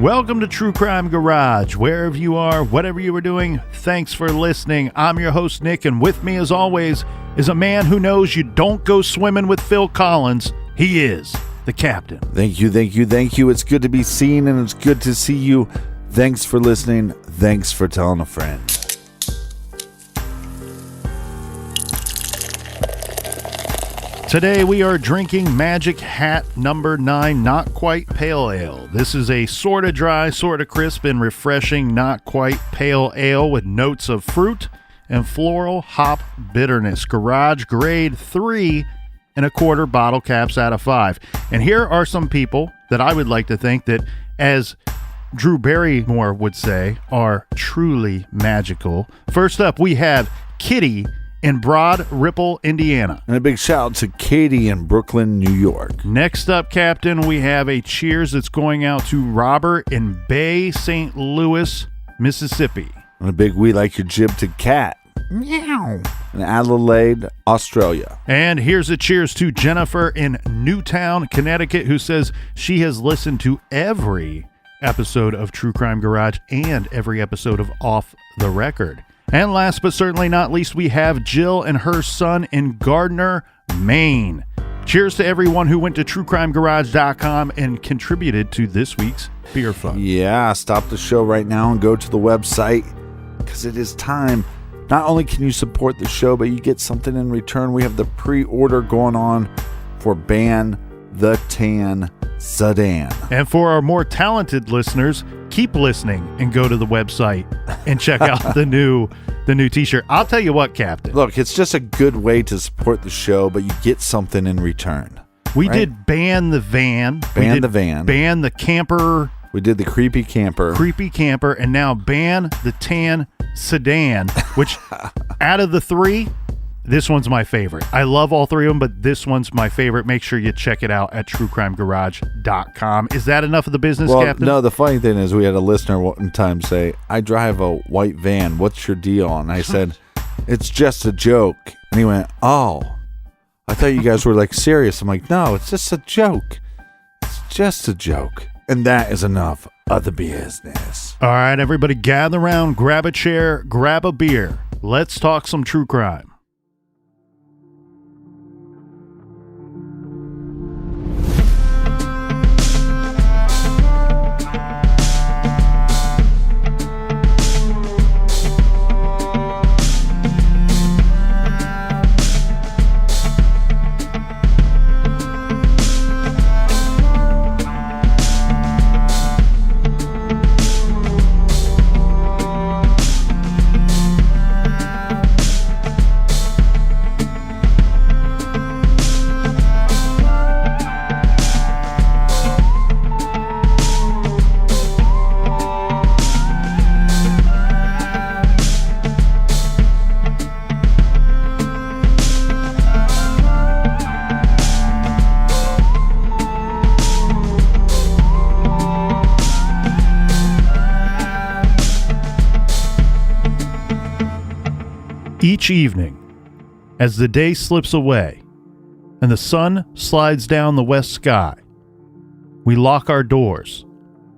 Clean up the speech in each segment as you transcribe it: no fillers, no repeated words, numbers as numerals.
Welcome to True Crime Garage. Wherever you are, whatever you are doing, thanks for listening. I'm your host, Nick, and with me, as always, is a man who knows you don't go swimming with Phil Collins. He is the captain. Thank you. It's good to be seen, and it's good to see you. Thanks for listening. Thanks for telling a friend. Today we are drinking Magic Hat number 9 Not Quite Pale Ale. This is a sort of dry, sort of crisp, and refreshing not quite pale ale with notes of fruit and floral hop bitterness. Garage grade 3.25 bottle caps out of 5. And here are some people that I would like to think that, as Drew Barrymore would say, are truly magical. First up, we have Kitty in Broad Ripple, Indiana. And a big shout out to Katie in Brooklyn, New York. Next up, Captain, we have a cheers that's going out to Robert in Bay St. Louis, Mississippi. And a big we like your jib to Cat. Meow. In Adelaide, Australia. And here's a cheers to Jennifer in Newtown, Connecticut, who says she has listened to every episode of True Crime Garage and every episode of Off the Record. And last but certainly not least, we have Jill and her son in Gardner, Maine. Cheers to everyone who went to truecrimegarage.com and contributed to this week's beer fund. Yeah, stop the show right now and go to the website, because it is time. Not only can you support the show, but you get something in return. We have the pre-order going on for Ban the Tan Sedan. And for our more talented listeners, keep listening and go to the website and check out the new t-shirt. I'll tell you what, Captain. Look, it's just a good way to support the show, but you get something in return. We did Ban the Van. Ban the Van. Ban the Camper. We did the Creepy Camper. And now Ban the Tan Sedan, which out of the three, this one's my favorite. I love all three of them, but this one's my favorite. Make sure you check it out at truecrimegarage.com. Is that enough of the business, Captain? No, the funny thing is we had a listener one time say, I drive a white van. What's your deal? And I said, it's just a joke. And he went, oh, I thought you guys were like serious. I'm like, no, it's just a joke. It's just a joke. And that is enough of the business. All right, everybody gather around, grab a chair, grab a beer. Let's talk some true crime. Each evening, as the day slips away and the sun slides down the west sky, we lock our doors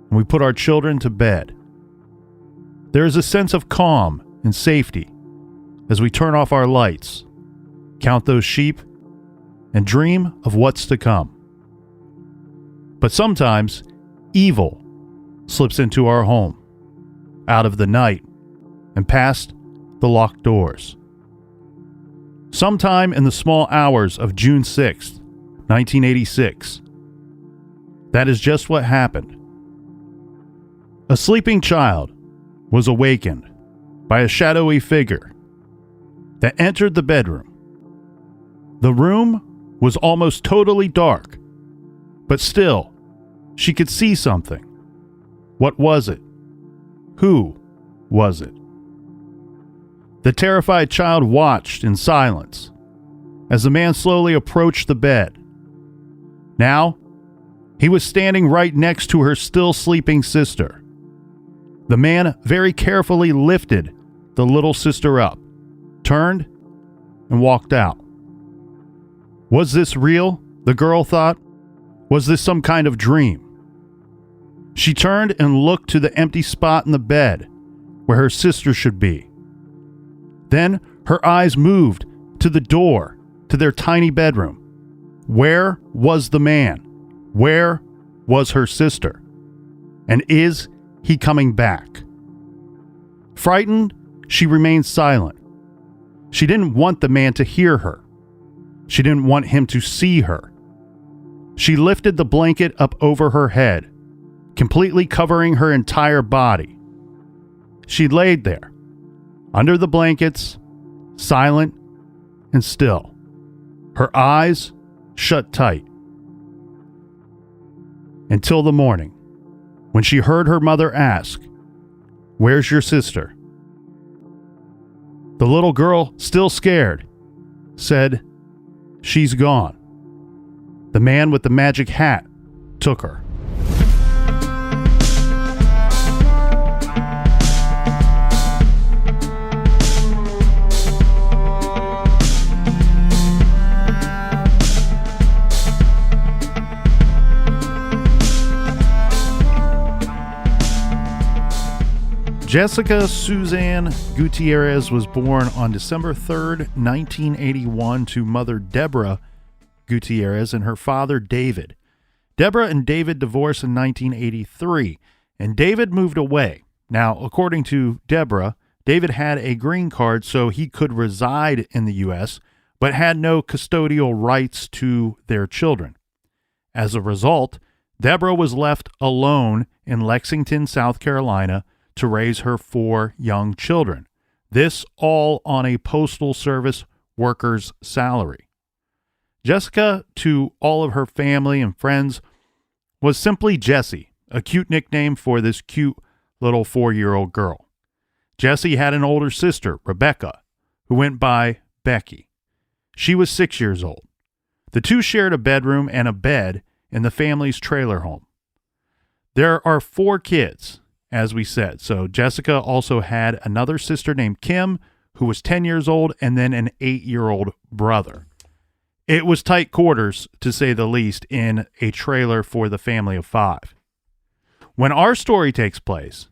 and we put our children to bed. There is a sense of calm and safety as we turn off our lights, count those sheep, and dream of what's to come. But sometimes evil slips into our home, out of the night, and past the locked doors. Sometime in the small hours of June 6th, 1986, that is just what happened. A sleeping child was awakened by a shadowy figure that entered the bedroom. The room was almost totally dark, but still, she could see something. What was it? Who was it? The terrified child watched in silence as the man slowly approached the bed. Now, he was standing right next to her still sleeping sister. The man very carefully lifted the little sister up, turned, and walked out. Was this real? The girl thought. Was this some kind of dream? She turned and looked to the empty spot in the bed where her sister should be. Then her eyes moved to the door to their tiny bedroom. Where was the man? Where was her sister? And is he coming back? Frightened, she remained silent. She didn't want the man to hear her. She didn't want him to see her. She lifted the blanket up over her head, completely covering her entire body. She laid there, under the blankets, silent and still, her eyes shut tight. Until the morning, when she heard her mother ask, "Where's your sister?" The little girl, still scared, said, "She's gone. The man with the magic hat took her." Jessica Suzanne Gutierrez was born on December 3rd, 1981 to mother Deborah Gutierrez and her father David. Deborah and David divorced in 1983, and David moved away. Now, according to Deborah, David had a green card so he could reside in the U.S., but had no custodial rights to their children. As a result, Deborah was left alone in Lexington, South Carolina, to raise her 4 young children. This all on a Postal Service worker's salary. Jessica, to all of her family and friends, was simply Jessie, a cute nickname for this cute little 4-year-old girl. Jessie had an older sister, Rebecca, who went by Becky. She was 6 years old. The two shared a bedroom and a bed in the family's trailer home. There are 4 kids, as we said. So Jessica also had another sister named Kim, who was 10 years old, and then an 8-year-old brother. It was tight quarters, to say the least, in a trailer for the family of 5. When our story takes place,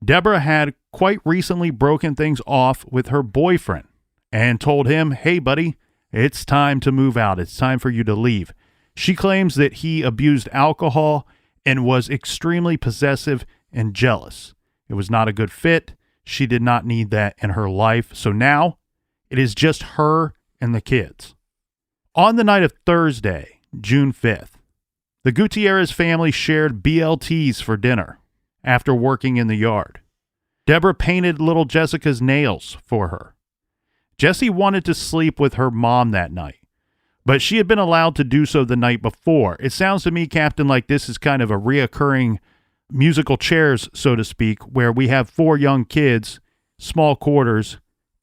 Deborah had quite recently broken things off with her boyfriend and told him, "Hey, buddy, it's time to move out. It's time for you to leave." She claims that he abused alcohol and was extremely possessive and jealous. It was not a good fit. She did not need that in her life. So now it is just her and the kids. On the night of Thursday, June 5th, the Gutierrez family shared BLTs for dinner after working in the yard. Deborah painted little Jessica's nails for her. Jessie wanted to sleep with her mom that night, but she had been allowed to do so the night before. It sounds to me, Captain, like this is kind of a reoccurring musical chairs, so to speak, where we have 4 young kids, small quarters,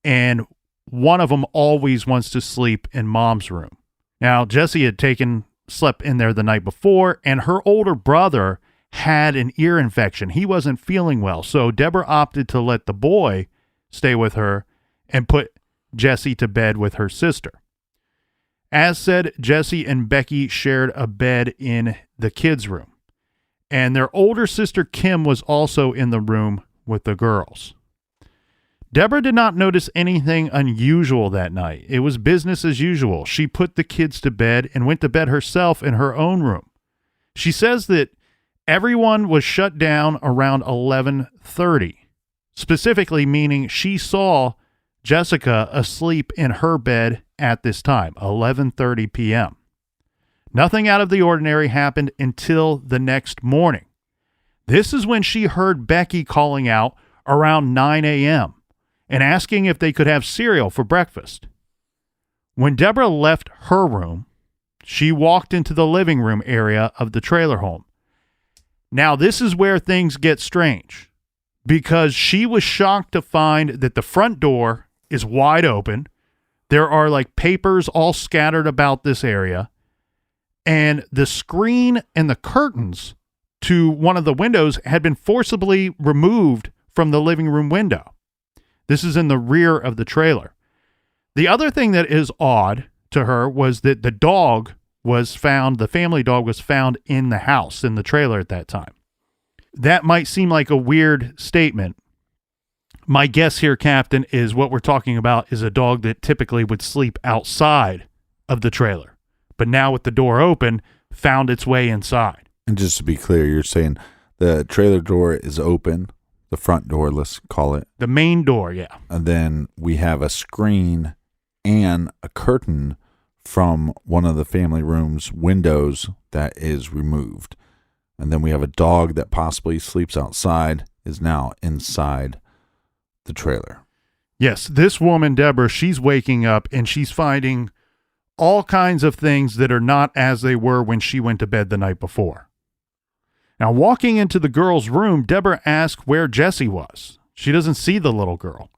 and one of them always wants to sleep in mom's room. Now, Jessie had slept in there the night before, and her older brother had an ear infection. He wasn't feeling well, so Deborah opted to let the boy stay with her and put Jessie to bed with her sister. As said, Jessie and Becky shared a bed in the kids' room, and their older sister Kim was also in the room with the girls. Deborah did not notice anything unusual that night. It was business as usual. She put the kids to bed and went to bed herself in her own room. She says that everyone was shut down around 11:30, specifically meaning she saw Jessica asleep in her bed at this time, 11:30 p.m. Nothing out of the ordinary happened until the next morning. This is when she heard Becky calling out around 9 a.m. and asking if they could have cereal for breakfast. When Deborah left her room, she walked into the living room area of the trailer home. Now, this is where things get strange, because she was shocked to find that the front door is wide open. There are like papers all scattered about this area, and the screen and the curtains to one of the windows had been forcibly removed from the living room window. This is in the rear of the trailer. The other thing that is odd to her was that the dog was found, the family dog was found in the house, in the trailer at that time. that might seem like a weird statement. My guess here, Captain, is what we're talking about is a dog that typically would sleep outside of the trailer, but now with the door open, found its way inside. And just to be clear, you're saying the trailer door is open, the front door, let's call it. The main door, yeah. And then we have a screen and a curtain from one of the family room's windows that is removed. And then we have a dog that possibly sleeps outside, is now inside the trailer. Yes, this woman, Deborah, she's waking up and she's finding all kinds of things that are not as they were when she went to bed the night before. Now, walking into the girl's room, Deborah asks where Jessie was. She doesn't see the little girl.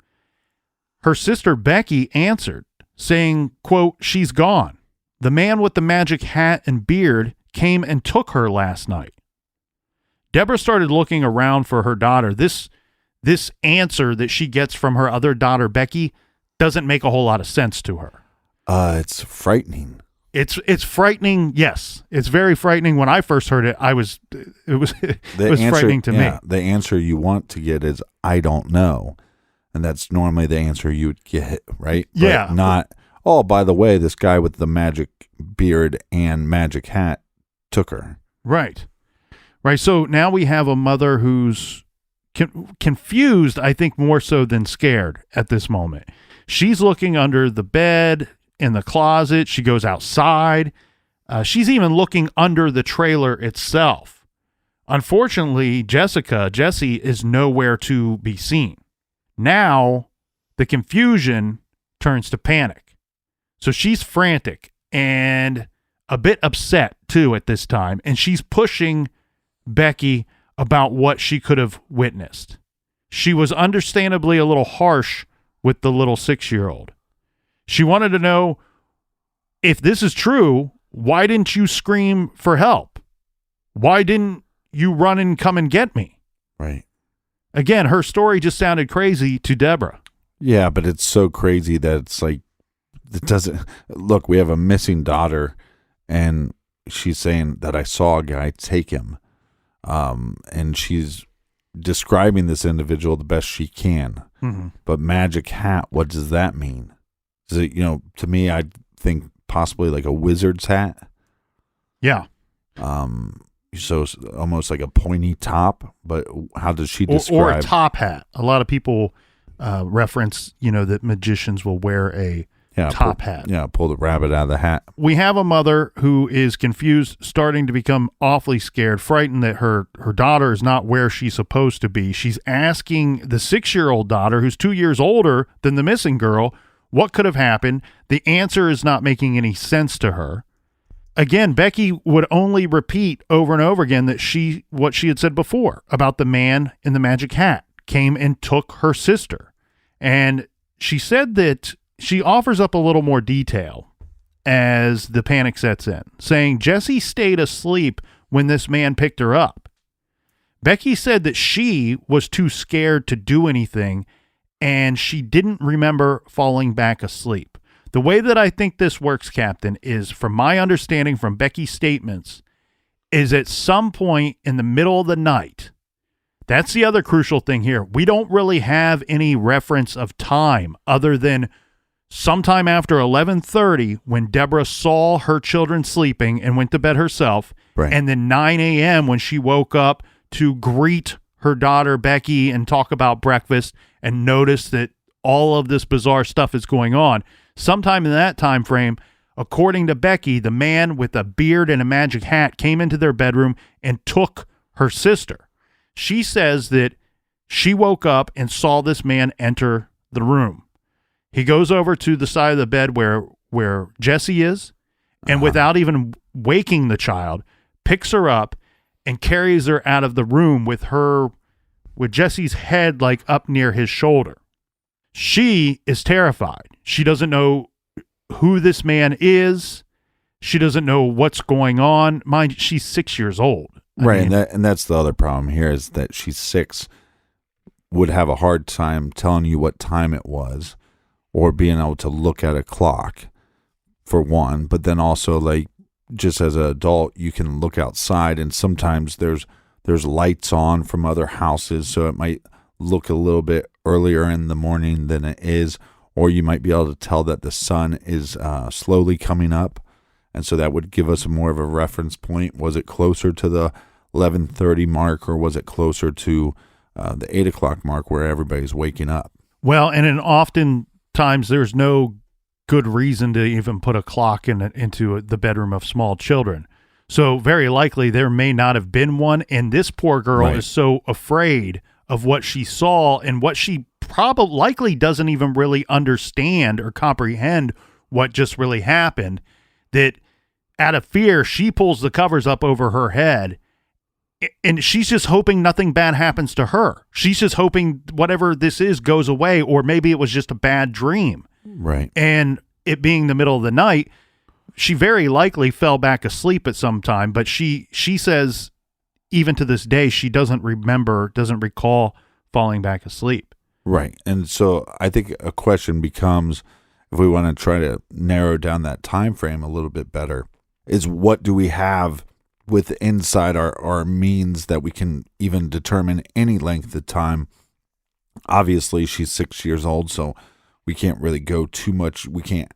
Her sister Becky answered, saying, quote, "She's gone. The man with the magic hat and beard came and took her last night." Deborah started looking around for her daughter. This answer that she gets from her other daughter, Becky, doesn't make a whole lot of sense to her. It's frightening. It's frightening. Yes, it's very frightening. When I first heard it, it was frightening to me. The answer you want to get is, I don't know. And that's normally the answer you would get, right? Yeah. But not, oh, by the way, this guy with the magic beard and magic hat took her. Right. Right. So now we have a mother who's confused, I think, more so than scared at this moment. She's looking under the bed, in the closet. She goes outside. She's even looking under the trailer itself. Unfortunately, Jessie is nowhere to be seen. Now, the confusion turns to panic. So she's frantic and a bit upset, too, at this time. And she's pushing Becky about what she could have witnessed. She was understandably a little harsh with the little 6-year-old. She wanted to know, if this is true, why didn't you scream for help? Why didn't you run and come and get me? Right. Again, her story just sounded crazy to Deborah. Yeah, but it's so crazy that it's like, it doesn't, look, we have a missing daughter, and she's saying that I saw a guy take him. And she's describing this individual the best she can. Mm-hmm. But magic hat, what does that mean? Is it, to me, I think possibly like a wizard's hat. Yeah. So it's almost like a pointy top, but how does she describe? Or a top hat. A lot of people reference, that magicians will wear a top hat. Yeah, pull the rabbit out of the hat. We have a mother who is confused, starting to become awfully scared, frightened that her daughter is not where she's supposed to be. She's asking the 6-year-old daughter, who's 2 years older than the missing girl, what could have happened. The answer is not making any sense to her. Again, Becky would only repeat over and over again that what she had said before about the man in the magic hat came and took her sister. And she said that she offers up a little more detail as the panic sets in, saying Jessie stayed asleep when this man picked her up. Becky said that she was too scared to do anything, and she didn't remember falling back asleep. The way that I think this works, Captain, is, from my understanding from Becky's statements, is at some point in the middle of the night. That's the other crucial thing here. We don't really have any reference of time other than sometime after 11:30 when Deborah saw her children sleeping and went to bed herself, right. And then 9 a.m. when she woke up to greet her daughter Becky and talk about breakfast and notice that all of this bizarre stuff is going on. Sometime in that time frame, according to Becky, the man with a beard and a magic hat came into their bedroom and took her sister. She says that she woke up and saw this man enter the room. He goes over to the side of the bed where Jessie is, and without even waking the child, picks her up and carries her out of the room with Jessie's head like up near his shoulder. She is terrified. She doesn't know who this man is. She doesn't know what's going on. Mind, she's 6 years old. Right, and that's the other problem here, is that she's 6, would have a hard time telling you what time it was, or being able to look at a clock, for one. But then also, like, just as an adult, you can look outside, and sometimes there's there's lights on from other houses, so it might look a little bit earlier in the morning than it is, or you might be able to tell that the sun is slowly coming up, and so that would give us more of a reference point. Was it closer to the 11:30 mark, or was it closer to the 8 o'clock mark where everybody's waking up? Well, and in oftentimes there's no good reason to even put a clock into the bedroom of small children. So very likely there may not have been one, and this poor girl Right. is so afraid of what she saw and what she probably likely doesn't even really understand or comprehend what just really happened, that out of fear, she pulls the covers up over her head, and she's just hoping nothing bad happens to her. She's just hoping whatever this is goes away, or maybe it was just a bad dream. Right. And it being the middle of the night, she very likely fell back asleep at some time, but she says even to this day, she doesn't recall falling back asleep. Right. And so I think a question becomes, if we want to try to narrow down that time frame a little bit better, is what do we have with inside our means that we can even determine any length of time? Obviously, she's 6 years old, so we can't really go too much. We can't,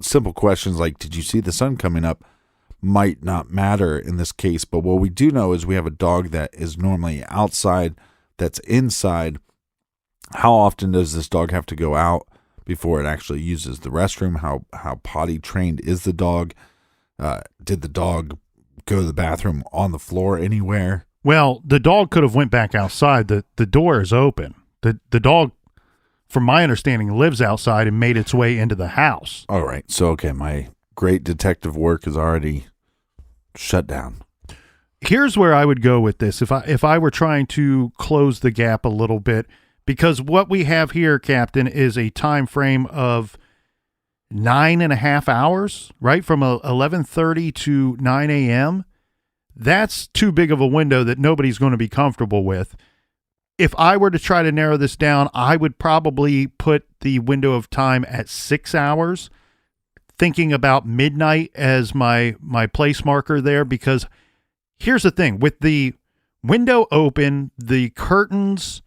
simple questions like, did you see the sun coming up, might not matter in this case. But what we do know is we have a dog that is normally outside, that's inside. How often does this dog have to go out before it actually uses the restroom? How potty trained is the dog? Did the dog go to the bathroom on the floor anywhere? Well, the dog could have went back outside. The door is open. The dog, from my understanding, lives outside and made its way into the house. All right. So, okay, my great detective work is already shut down. Here's where I would go with this if I were trying to close the gap a little bit, because what we have here, Captain, is a time frame of 9.5 hours, right? From 11:30 to 9 a.m. That's too big of a window that nobody's going to be comfortable with. If I were to try to narrow this down, I would probably put the window of time at 6 hours, thinking about midnight as my place marker there, because here's the thing. With the window open, the curtains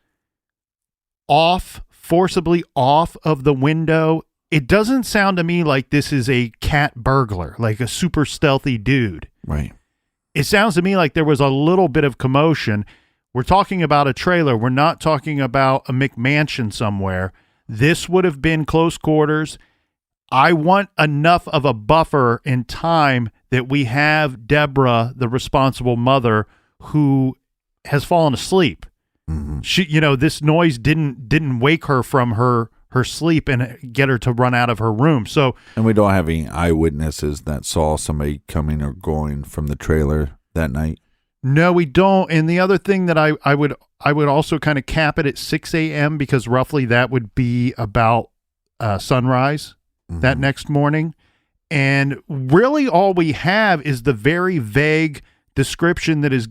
forcibly off of the window, it doesn't sound to me like this is a cat burglar, like a super stealthy dude. Right. It sounds to me like there was a little bit of commotion. We're talking about a trailer. We're not talking about a McMansion somewhere. This would have been close quarters. I want enough of a buffer in time that we have Deborah, the responsible mother, who has fallen asleep. Mm-hmm. She, this noise didn't wake her from her sleep and get her to run out of her room. So, and we don't have any eyewitnesses that saw somebody coming or going from the trailer that night. no, we don't. And the other thing that I would also kind of cap it at 6 a.m. because roughly that would be about sunrise that next morning. And really all we have is the very vague description that is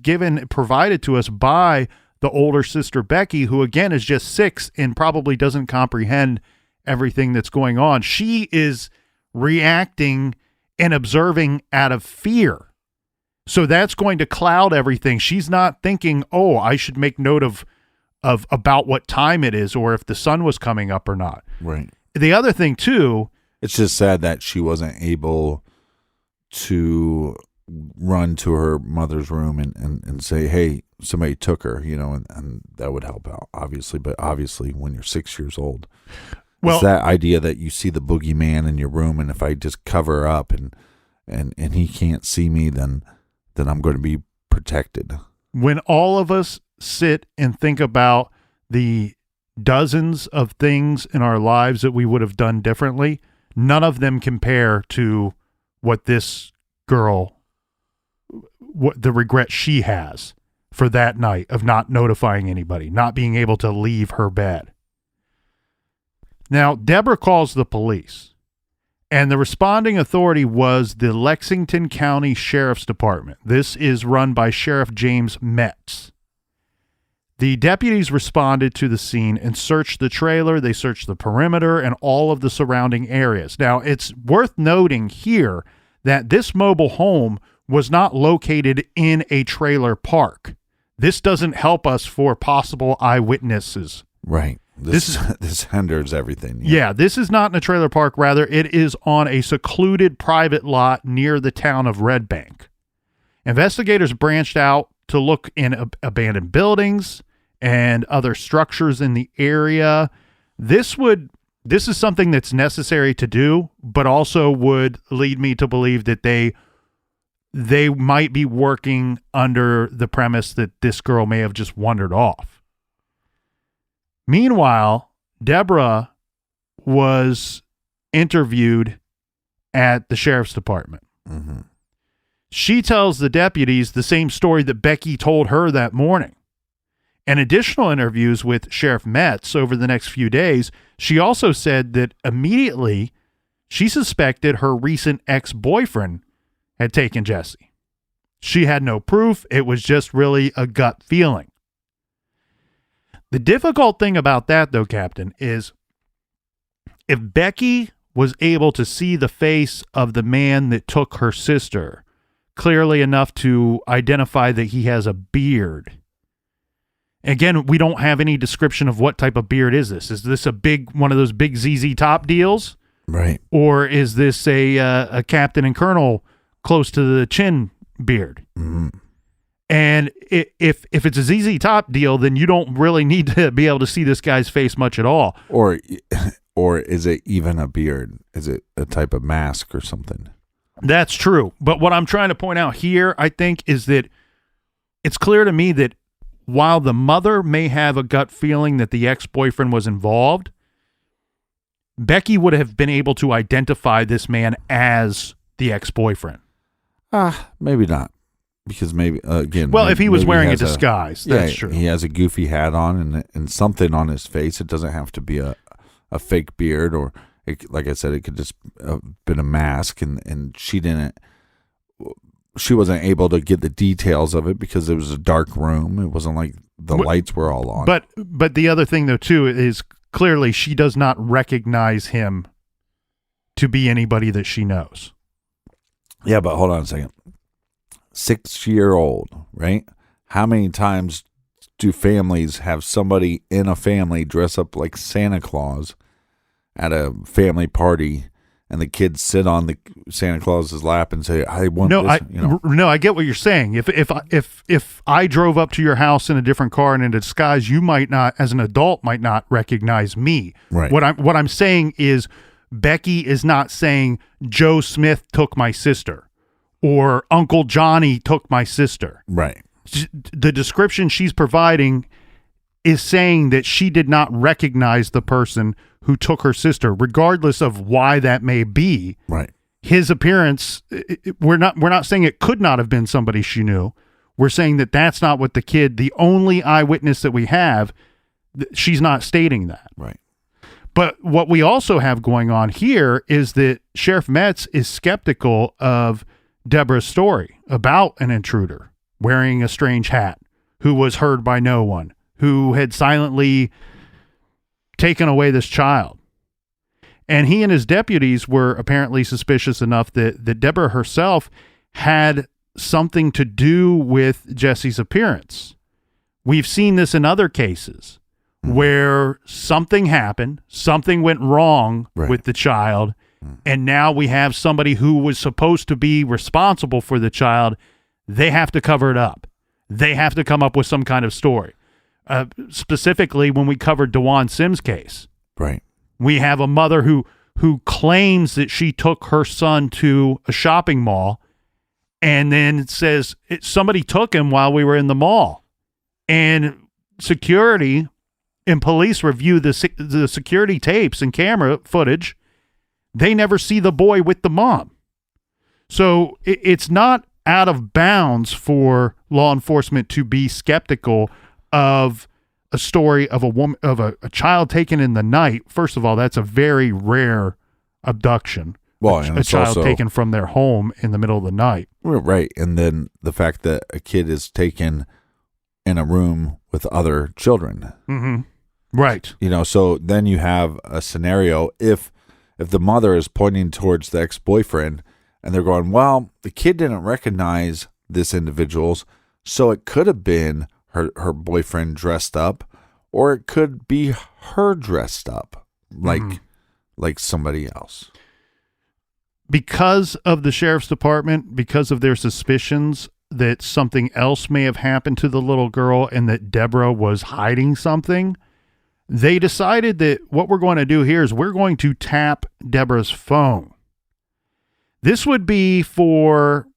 provided to us by the older sister, Becky, who again is just 6 and probably doesn't comprehend everything that's going on. She is reacting and observing out of fear. So that's going to cloud everything. She's not thinking, oh, I should make note of about what time it is or if the sun was coming up or not. Right. The other thing too, it's just sad that she wasn't able to run to her mother's room and say, hey, somebody took her, and that would help out, obviously. But obviously when you're 6 years old, it's that idea that you see the boogeyman in your room, and if I just cover up and he can't see me, then I'm going to be protected. When all of us sit and think about the dozens of things in our lives that we would have done differently, none of them compare to what this girl, what the regret she has for that night of not notifying anybody, not being able to leave her bed. Now, Deborah calls the police, and the responding authority was the Lexington County Sheriff's Department. This is run by Sheriff James Metz. The deputies responded to the scene and searched the trailer. They searched the perimeter and all of the surrounding areas. Now, it's worth noting here that this mobile home was not located in a trailer park. this doesn't help us for possible eyewitnesses. Right. This hinders everything. Yeah, this is not in a trailer park. Rather, it is on a secluded private lot near the town of Red Bank. Investigators branched out to look in abandoned buildings and other structures in the area. This is something that's necessary to do, but also would lead me to believe that they might be working under the premise that this girl may have just wandered off. Meanwhile, Deborah was interviewed at the sheriff's department. Mm-hmm. She tells the deputies the same story that Becky told her that morning. In additional interviews with Sheriff Metz over the next few days, she also said that immediately she suspected her recent ex-boyfriend had taken Jesse. She had no proof. It was just really a gut feeling. The difficult thing about that, though, Captain, is if Becky was able to see the face of the man that took her sister clearly enough to identify that he has a beard. Again, we don't have any description of what type of beard is this. Is this one of those big ZZ Top deals? Right. Or is this a captain and colonel close to the chin beard? Mm-hmm. And if it's a ZZ Top deal, then you don't really need to be able to see this guy's face much at all. Or is it even a beard? Is it a type of mask or something? That's true. But what I'm trying to point out here, I think, is that it's clear to me that while the mother may have a gut feeling that the ex-boyfriend was involved, Becky would have been able to identify this man as the ex-boyfriend. Maybe not. Because maybe, again... Well, maybe, if he was wearing a disguise, that's true. He has a goofy hat on and something on his face. It doesn't have to be a fake beard or, like I said, it could just have been a mask, and she wasn't able to get the details of it because it was a dark room. It wasn't like the lights were all on. But the other thing, though, too, is clearly she does not recognize him to be anybody that she knows. Yeah, but hold on a second. 6-year-old, right? How many times do families have somebody in a family dress up like Santa Claus at a family party, and the kids sit on the Santa Claus's lap and say, "I want this"? No, I get what you're saying. If I drove up to your house in a different car and in a disguise, you might not, as an adult, might not recognize me. Right. What I'm saying is, Becky is not saying Joe Smith took my sister or Uncle Johnny took my sister. Right. The description she's providing is saying that she did not recognize the person who took her sister, regardless of why that may be. Right. His appearance, we're not saying it could not have been somebody she knew. We're saying that that's not what the only eyewitness that we have, she's not stating that. Right. But what we also have going on here is that Sheriff Metz is skeptical of Deborah's story about an intruder wearing a strange hat who was heard by no one, who had silently taken away this child. And he and his deputies were apparently suspicious enough that Deborah herself had something to do with Jesse's appearance. We've seen this in other cases where something happened, something went wrong with the child, and now we have somebody who was supposed to be responsible for the child. They have to cover it up. They have to come up with some kind of story. Specifically, when we covered DeJuan Sims' case, right, we have a mother who claims that she took her son to a shopping mall, and then says somebody took him while we were in the mall, and security and police review the security tapes and camera footage. They never see the boy with the mom. So it's not out of bounds for law enforcement to be skeptical of a story of a child taken in the night. First of all, that's a very rare abduction. Well, a child taken from their home in the middle of the night. Right. And then the fact that a kid is taken in a room with other children. Mm-hmm. Right. So then you have a scenario if the mother is pointing towards the ex-boyfriend and they're going, well, the kid didn't recognize this individual, so it could have been her boyfriend dressed up, or it could be her dressed up like somebody else. Because of the sheriff's department, because of their suspicions that something else may have happened to the little girl and that Deborah was hiding something, they decided that what we're going to do here is we're going to tap Deborah's phone. This would be for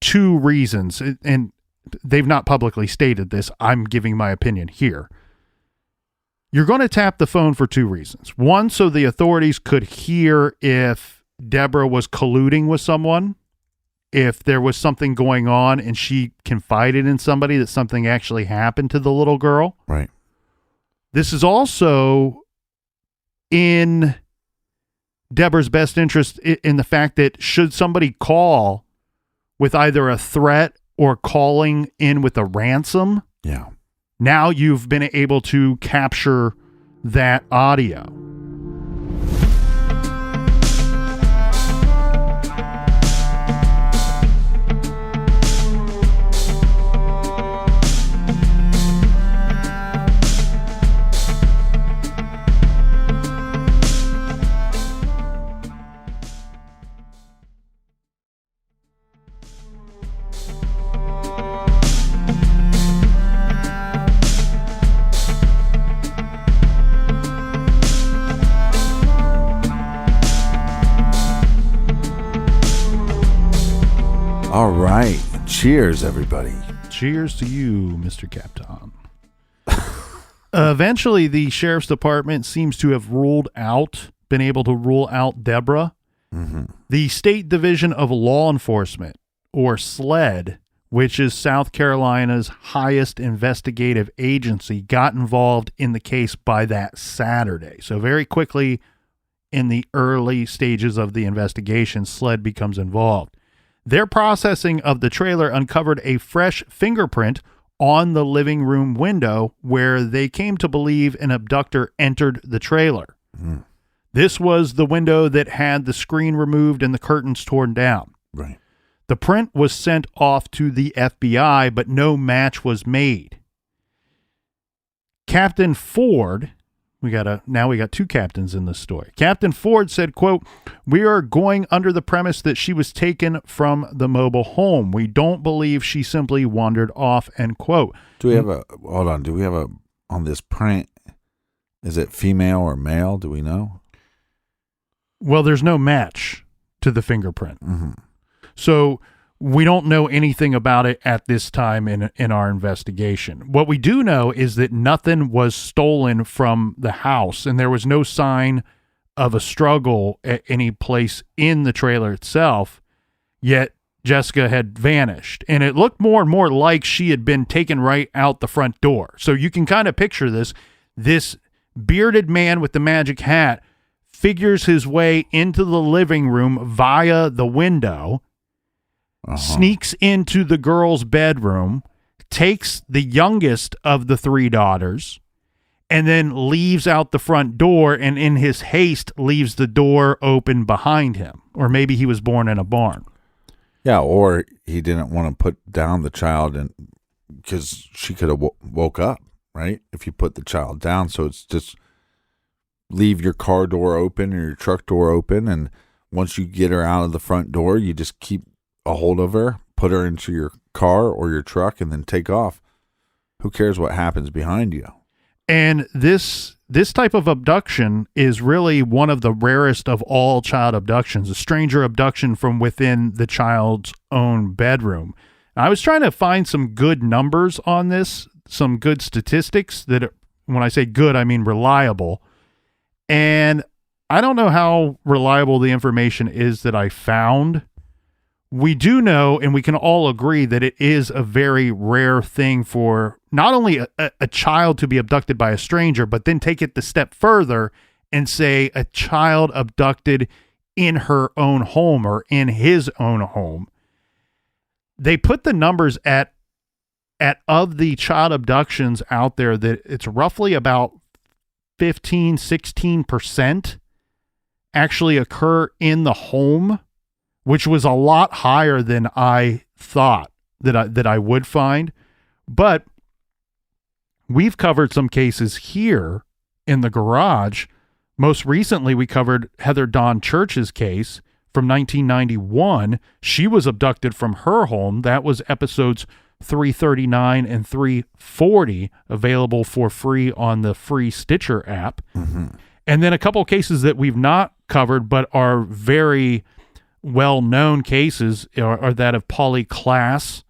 two reasons, and they've not publicly stated this. I'm giving my opinion here. You're going to tap the phone for two reasons. One, so the authorities could hear if Deborah was colluding with someone, if there was something going on and she confided in somebody that something actually happened to the little girl. Right. This is also in Deborah's best interest in the fact that should somebody call with either a threat or calling in with a ransom, now you've been able to capture that audio. All right. Cheers, everybody. Cheers to you, Mr. Captain. Eventually, the sheriff's department seems to have been able to rule out Deborah. Mm-hmm. The State Division of Law Enforcement, or SLED, which is South Carolina's highest investigative agency, got involved in the case by that Saturday. So very quickly in the early stages of the investigation, SLED becomes involved. Their processing of the trailer uncovered a fresh fingerprint on the living room window where they came to believe an abductor entered the trailer. Mm. This was the window that had the screen removed and the curtains torn down. Right. The print was sent off to the FBI, but no match was made. Captain Ford, we got two captains in this story. Captain Ford said, quote, "We are going under the premise that she was taken from the mobile home. We don't believe she simply wandered off," end quote. Do we have on this print, is it female or male? Do we know? Well, there's no match to the fingerprint. Mm-hmm. So we don't know anything about it at this time in our investigation. What we do know is that nothing was stolen from the house, and there was no sign of a struggle at any place in the trailer itself, yet Jessica had vanished. And it looked more and more like she had been taken right out the front door. So you can kind of picture this bearded man with the magic hat figures his way into the living room via the window, sneaks into the girl's bedroom, takes the youngest of the three daughters, and then leaves out the front door, and in his haste leaves the door open behind him. Or maybe he was born in a barn. Yeah, or he didn't want to put down the child because she could have woke up, right? If you put the child down, so it's just leave your car door open or your truck door open, and once you get her out of the front door, you just keep a hold of her, put her into your car or your truck, and then take off. Who cares what happens behind you? And this type of abduction is really one of the rarest of all child abductions, a stranger abduction from within the child's own bedroom. I was trying to find some good numbers on this, some good statistics that, when I say good, I mean reliable. And I don't know how reliable the information is that I found. We do know, and we can all agree, that it is a very rare thing for not only a child to be abducted by a stranger, but then take it the step further and say a child abducted in her own home or in his own home. They put the numbers at of the child abductions out there that it's roughly about 16% actually occur in the home, which was a lot higher than I thought that I would find. But we've covered some cases here in the garage. Most recently, we covered Heather Dawn Church's case from 1991. She was abducted from her home. That was episodes 339 and 340, available for free on the free Stitcher app. Mm-hmm. And then a couple of cases that we've not covered but are very well-known cases are that of Polly Klaas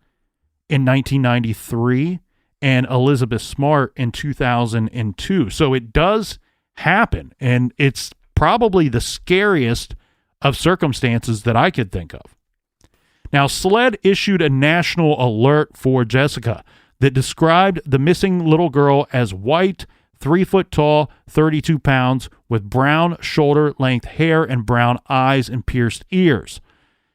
in 1993 and Elizabeth Smart in 2002. So it does happen, and it's probably the scariest of circumstances that I could think of. Now, SLED issued a national alert for Jessica that described the missing little girl as white, 3 foot tall, 32 pounds, with brown shoulder-length hair and brown eyes and pierced ears.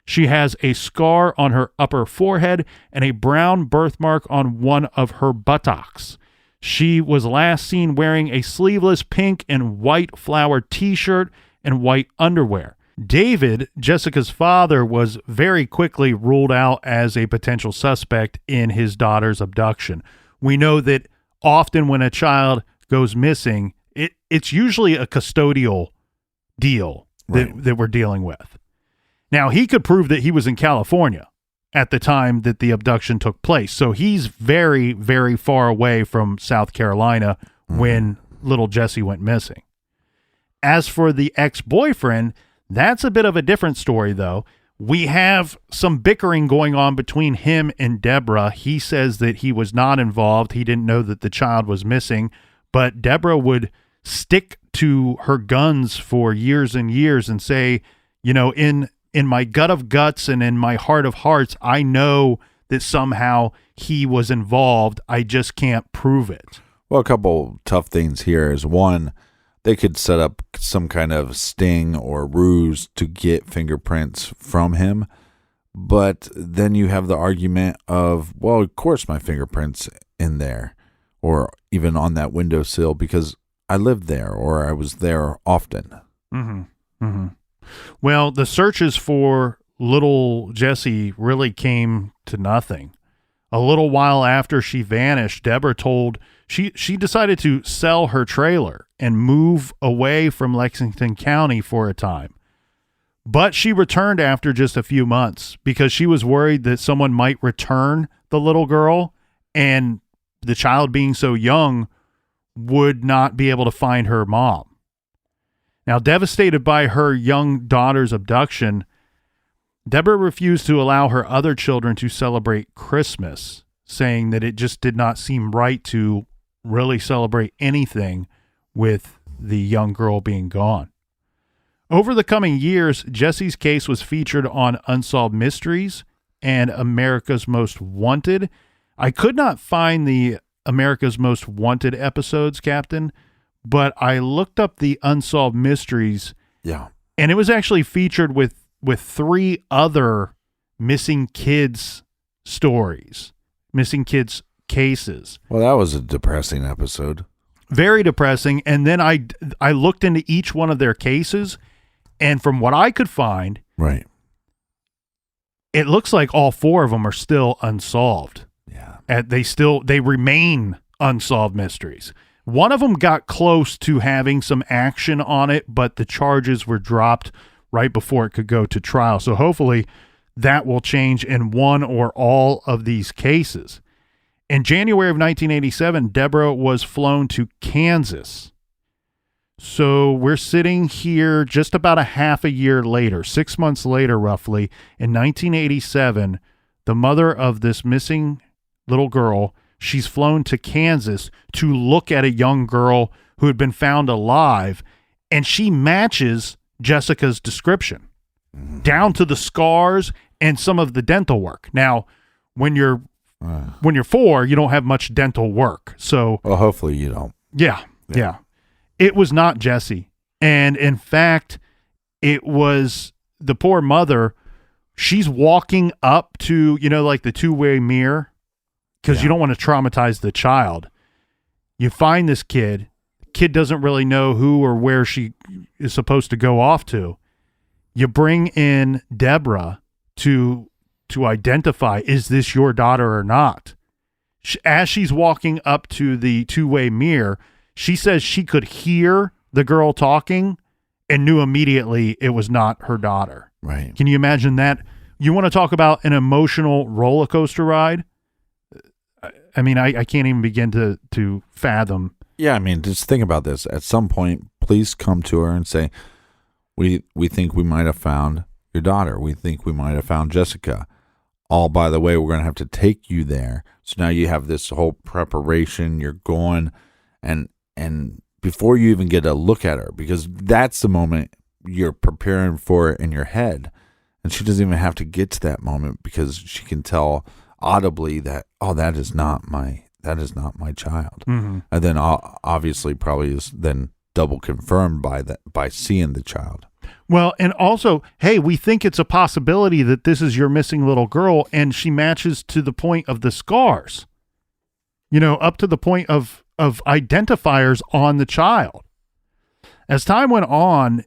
She has a scar on her upper forehead and a brown birthmark on one of her buttocks. She was last seen wearing a sleeveless pink and white flowered t-shirt and white underwear. David, Jessica's father, was very quickly ruled out as a potential suspect in his daughter's abduction. We know that often when a child goes missing, it's usually a custodial deal that we're dealing with. Now, he could prove that he was in California at the time that the abduction took place. So he's very, very far away from South Carolina when little Jessie went missing. As for the ex-boyfriend, that's a bit of a different story, though. We have some bickering going on between him and Deborah. He says that he was not involved. He didn't know that the child was missing, but Deborah would stick to her guns for years and years and say, you know, in my gut of guts and in my heart of hearts, I know that somehow he was involved. I just can't prove it. Well, a couple tough things here is, one, they could set up some kind of sting or ruse to get fingerprints from him. But then you have the argument of, well, of course my fingerprints in there, or even on that windowsill because I lived there or I was there often. Mm-hmm. Mm-hmm. Well, the searches for little Jessie really came to nothing. A little while after she vanished, Deborah told she decided to sell her trailer and move away from Lexington County for a time. But she returned after just a few months because she was worried that someone might return the little girl, and the child being so young would not be able to find her mom. Now, devastated by her young daughter's abduction, Deborah refused to allow her other children to celebrate Christmas, saying that it just did not seem right to really celebrate anything with the young girl being gone. Over the coming years, Jessie's case was featured on Unsolved Mysteries and America's Most Wanted. I could not find the America's Most Wanted episodes, Captain, but I looked up the Unsolved Mysteries. Yeah. And it was actually featured with 3 other missing kids stories, missing kids cases. Well, that was a depressing episode. Very depressing. And then I looked into each one of their cases, and from what I could find, right, it looks like all 4 of them are still unsolved. Yeah. They remain unsolved mysteries. One of them got close to having some action on it, but the charges were dropped right before it could go to trial. So hopefully that will change in one or all of these cases. In January of 1987, Deborah was flown to Kansas. So we're sitting here just about a half a year later, 6 months later, roughly, in 1987, the mother of this missing little girl, she's flown to Kansas to look at a young girl who had been found alive, and she matches Jessica's description down to the scars and some of the dental work. Now, when you're 4, you don't have much dental work. So, well, hopefully you don't. Yeah. It was not Jessie. And in fact, it was the poor mother. She's walking up to, like the two-way mirror, because you don't want to traumatize the child. You find this kid. Kid doesn't really know who or where she is supposed to go off to. You bring in Deborah to identify, is this your daughter or not? as she's walking up to the two-way mirror, she says she could hear the girl talking and knew immediately it was not her daughter. Right. Can you imagine that? You want to talk about an emotional roller coaster ride? I mean, I can't even begin to fathom. Yeah, I mean, just think about this. At some point, please come to her and say, we think we might have found your daughter. We think we might have found Jessica. All, by the way, we're going to have to take you there. So now you have this whole preparation. You're going, and before you even get a look at her, because that's the moment you're preparing for it in your head. And she doesn't even have to get to that moment because she can tell audibly that, oh, that is not my child. Mm-hmm. And then obviously probably is then double confirmed by seeing the child. Well, and also, hey, we think it's a possibility that this is your missing little girl, and she matches to the point of the scars, up to the point of identifiers on the child. As time went on,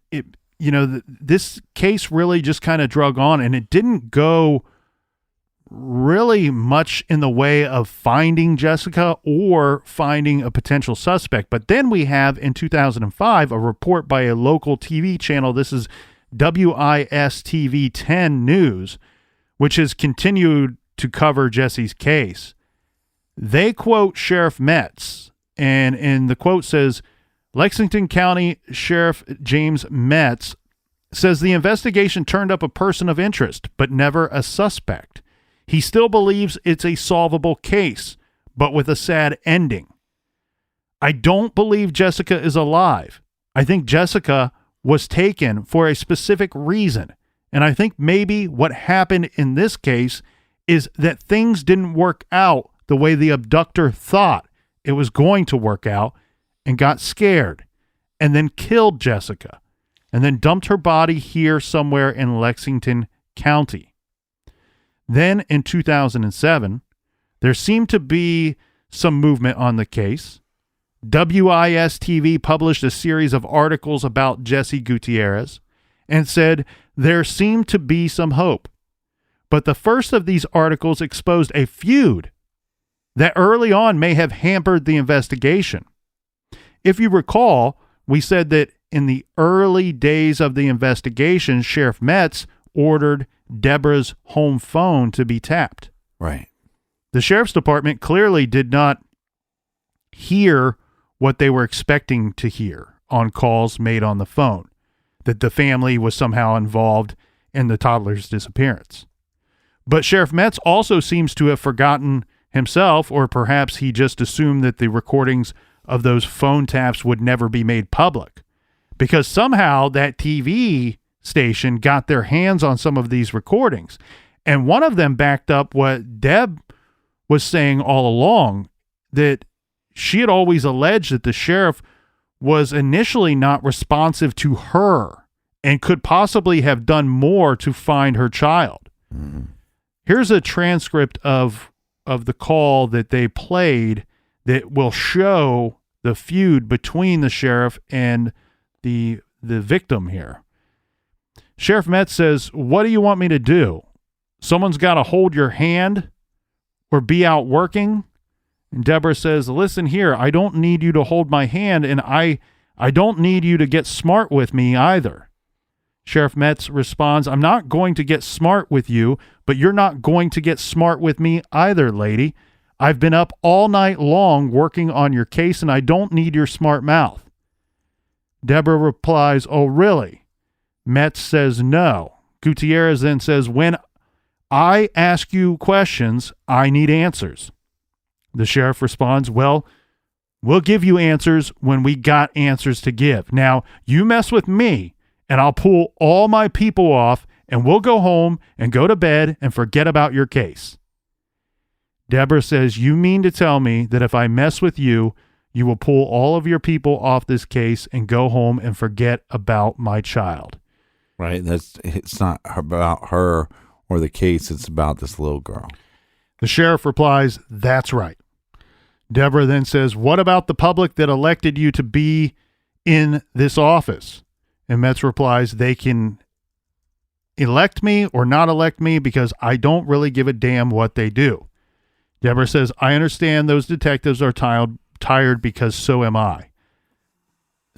this case really just kind of drug on, and it didn't go really much in the way of finding Jessica or finding a potential suspect. But then we have in 2005 a report by a local TV channel. This is WIS-TV 10 News, which has continued to cover Jesse's case. They quote Sheriff Metz, and the quote says, Lexington County Sheriff James Metz says the investigation turned up a person of interest, but never a suspect. He still believes it's a solvable case, but with a sad ending. I don't believe Jessica is alive. I think Jessica was taken for a specific reason. And I think maybe what happened in this case is that things didn't work out the way the abductor thought it was going to work out and got scared and then killed Jessica and then dumped her body here somewhere in Lexington County. Then in 2007, there seemed to be some movement on the case. WIS-TV published a series of articles about Jesse Gutierrez and said there seemed to be some hope. But the first of these articles exposed a feud that early on may have hampered the investigation. If you recall, we said that in the early days of the investigation, Sheriff Metz ordered Deborah's home phone to be tapped. Right. The sheriff's department clearly did not hear what they were expecting to hear on calls made on the phone, that the family was somehow involved in the toddler's disappearance. But Sheriff Metz also seems to have forgotten himself, or perhaps he just assumed that the recordings of those phone taps would never be made public, because somehow that TV station got their hands on some of these recordings. And one of them backed up what Deb was saying all along, that she had always alleged that the sheriff was initially not responsive to her and could possibly have done more to find her child. Mm-hmm. Here's a transcript of the call that they played that will show the feud between the sheriff and the victim here. Sheriff Metz says, "What do you want me to do? Someone's got to hold your hand or be out working?" And Deborah says, "Listen here, I don't need you to hold my hand, and I don't need you to get smart with me either." Sheriff Metz responds, "I'm not going to get smart with you, but you're not going to get smart with me either, lady. I've been up all night long working on your case, and I don't need your smart mouth." Deborah replies, "Oh, really?" Metz says no. Gutierrez then says, "When I ask you questions, I need answers." The sheriff responds, "Well, we'll give you answers when we got answers to give. Now, you mess with me, and I'll pull all my people off, and we'll go home and go to bed and forget about your case." Deborah says, "You mean to tell me that if I mess with you, you will pull all of your people off this case and go home and forget about my child?" Right. It's not about her or the case. It's about this little girl. The sheriff replies, "That's right." Deborah then says, "What about the public that elected you to be in this office?" And Metz replies, "They can elect me or not elect me because I don't really give a damn what they do." Deborah says, I understand those detectives are tired because so am I.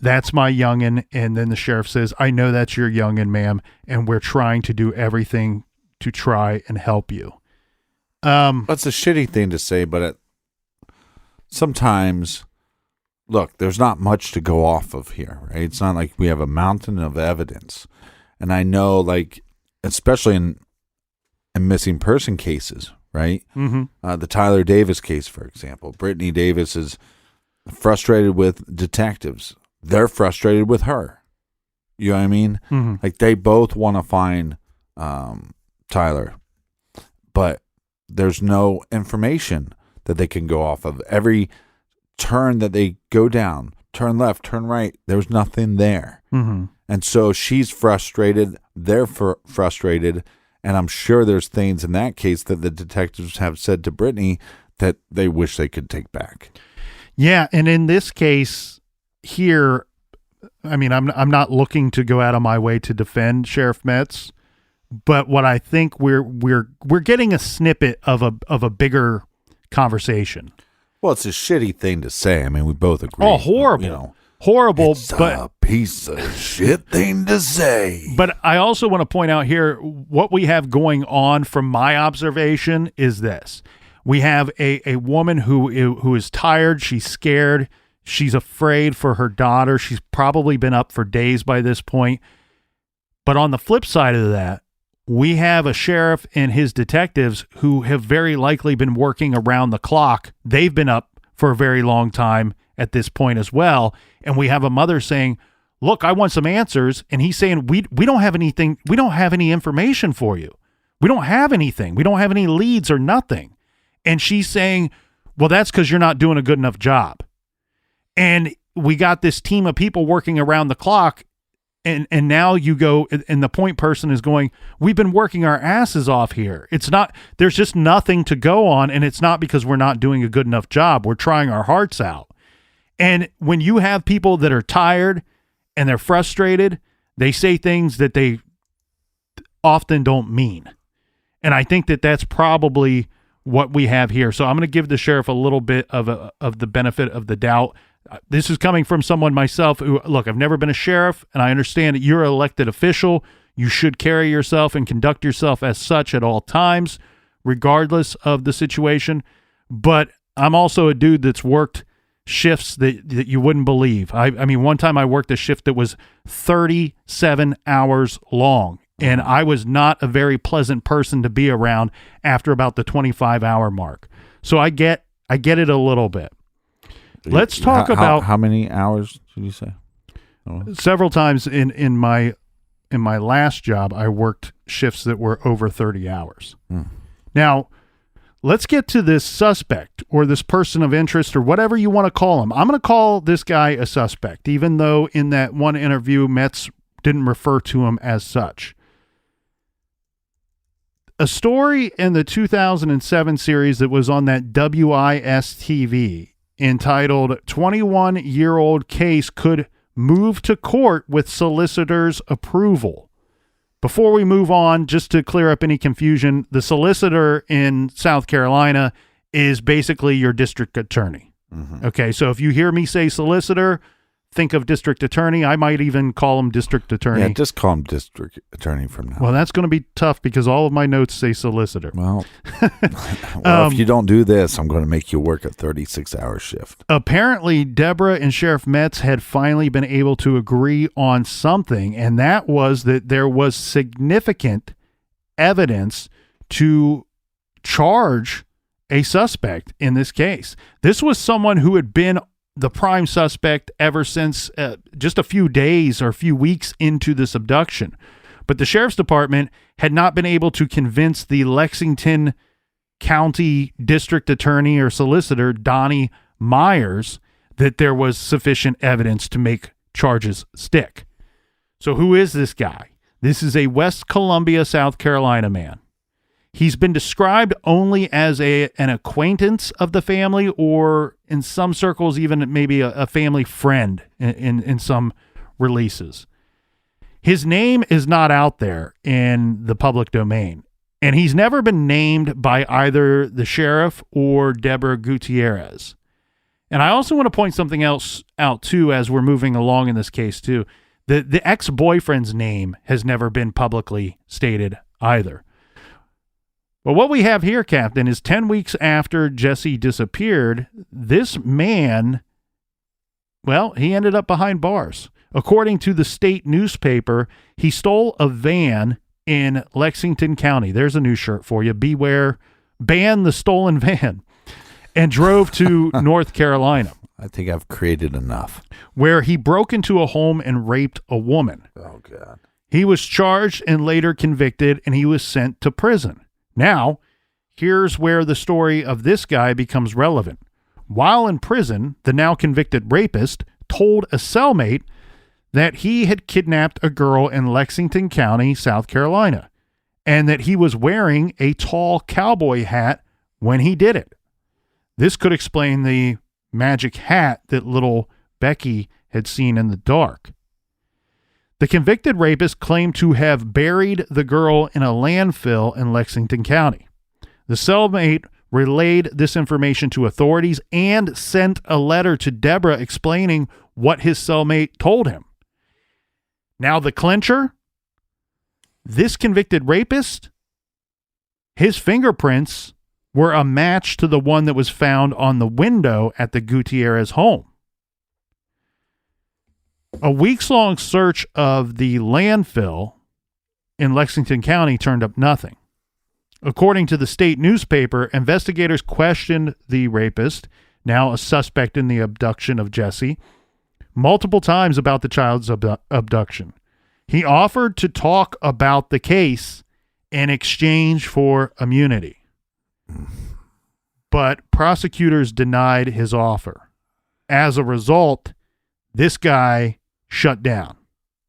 That's my youngin'. And then the sheriff says, I know that's your youngin', ma'am, and we're trying to do everything to try and help you. That's a shitty thing to say, but sometimes, look, there's not much to go off of here, right? It's not like we have a mountain of evidence. And I know, like, especially in missing person cases, right? Mm-hmm. The Tyler Davis case, for example. Brittany Davis is frustrated with detectives. They're frustrated with her. You know what I mean? Mm-hmm. Like, they both want to find Tyler, but there's no information that they can go off of. Every turn that they go down, turn left, turn right, there's nothing there. Mm-hmm. And so she's frustrated, they're frustrated, and I'm sure there's things in that case that the detectives have said to Brittany that they wish they could take back. Yeah, and in this case here, I mean, I'm not looking to go out of my way to defend Sheriff Metz, but what I think we're getting a snippet of a bigger conversation. Well, it's a shitty thing to say. I mean, we both agree. Oh, horrible. You know, horrible, it's but a piece of shit thing to say. But I also want to point out here what we have going on from my observation is this. We have a woman who is tired, she's scared, she's afraid for her daughter. She's probably been up for days by this point. But on the flip side of that, we have a sheriff and his detectives who have very likely been working around the clock. They've been up for a very long time at this point as well. And we have a mother saying, look, I want some answers. And he's saying, we don't have anything. We don't have any information for you. We don't have anything. We don't have any leads or nothing. And she's saying, well, that's because you're not doing a good enough job. And we got this team of people working around the clock. And now you go, and the point person is going, we've been working our asses off here. It's not, there's just nothing to go on. And it's not because we're not doing a good enough job. We're trying our hearts out. And when you have people that are tired and they're frustrated, they say things that they often don't mean. And I think that that's probably what we have here. So I'm going to give the sheriff a little bit of the benefit of the doubt. This is coming from someone myself who, look, I've never been a sheriff, and I understand that you're an elected official. You should carry yourself and conduct yourself as such at all times, regardless of the situation. But I'm also a dude that's worked shifts that you wouldn't believe. I mean, one time I worked a shift that was 37 hours long, and I was not a very pleasant person to be around after about the 25-hour mark. So I get it a little bit. Let's talk about how many hours did you say? Several times in my last job, I worked shifts that were over 30 hours. Now, let's get to this suspect or this person of interest or whatever you want to call him. I'm going to call this guy a suspect, even though in that one interview, Metz didn't refer to him as such. A story in the 2007 series that was on that WIS TV entitled 21-Year-Old Case Could Move to Court with Solicitor's Approval. Before we move on, just to clear up any confusion, the solicitor in South Carolina is basically your district attorney. Mm-hmm. Okay, so if you hear me say solicitor, think of district attorney. I might even call him district attorney. Yeah, just call him district attorney from now. Well, that's going to be tough because all of my notes say solicitor. Well, if you don't do this, I'm going to make you work a 36-hour shift. Apparently, Deborah and Sheriff Metz had finally been able to agree on something, and that was that there was significant evidence to charge a suspect in this case. This was someone who had been the prime suspect ever since just a few days or a few weeks into this abduction. But the sheriff's department had not been able to convince the Lexington County District Attorney or Solicitor, Donnie Myers, that there was sufficient evidence to make charges stick. So who is this guy? This is a West Columbia, South Carolina man. He's been described only as an acquaintance of the family, or in some circles, even maybe a family friend in some releases. His name is not out there in the public domain. And he's never been named by either the sheriff or Deborah Gutierrez. And I also want to point something else out, too, as we're moving along in this case, too. The ex-boyfriend's name has never been publicly stated either. But what we have here, Captain, is 10 weeks after Jesse disappeared, this man, well, he ended up behind bars. According to the state newspaper, he stole a van in Lexington County. There's a new shirt for you. Beware, ban the stolen van. And drove to North Carolina. I think I've created enough. Where he broke into a home and raped a woman. Oh, God. He was charged and later convicted, and he was sent to prison. Now, here's where the story of this guy becomes relevant. While in prison, the now convicted rapist told a cellmate that he had kidnapped a girl in Lexington County, South Carolina, and that he was wearing a tall cowboy hat when he did it. This could explain the magic hat that little Becky had seen in the dark. The convicted rapist claimed to have buried the girl in a landfill in Lexington County. The cellmate relayed this information to authorities and sent a letter to Deborah explaining what his cellmate told him. Now the clincher, this convicted rapist, his fingerprints were a match to the one that was found on the window at the Gutierrez home. A weeks-long search of the landfill in Lexington County turned up nothing. According to the state newspaper, investigators questioned the rapist, now a suspect in the abduction of Jesse, multiple times about the child's abduction. He offered to talk about the case in exchange for immunity. But prosecutors denied his offer. As a result, this guy shut down.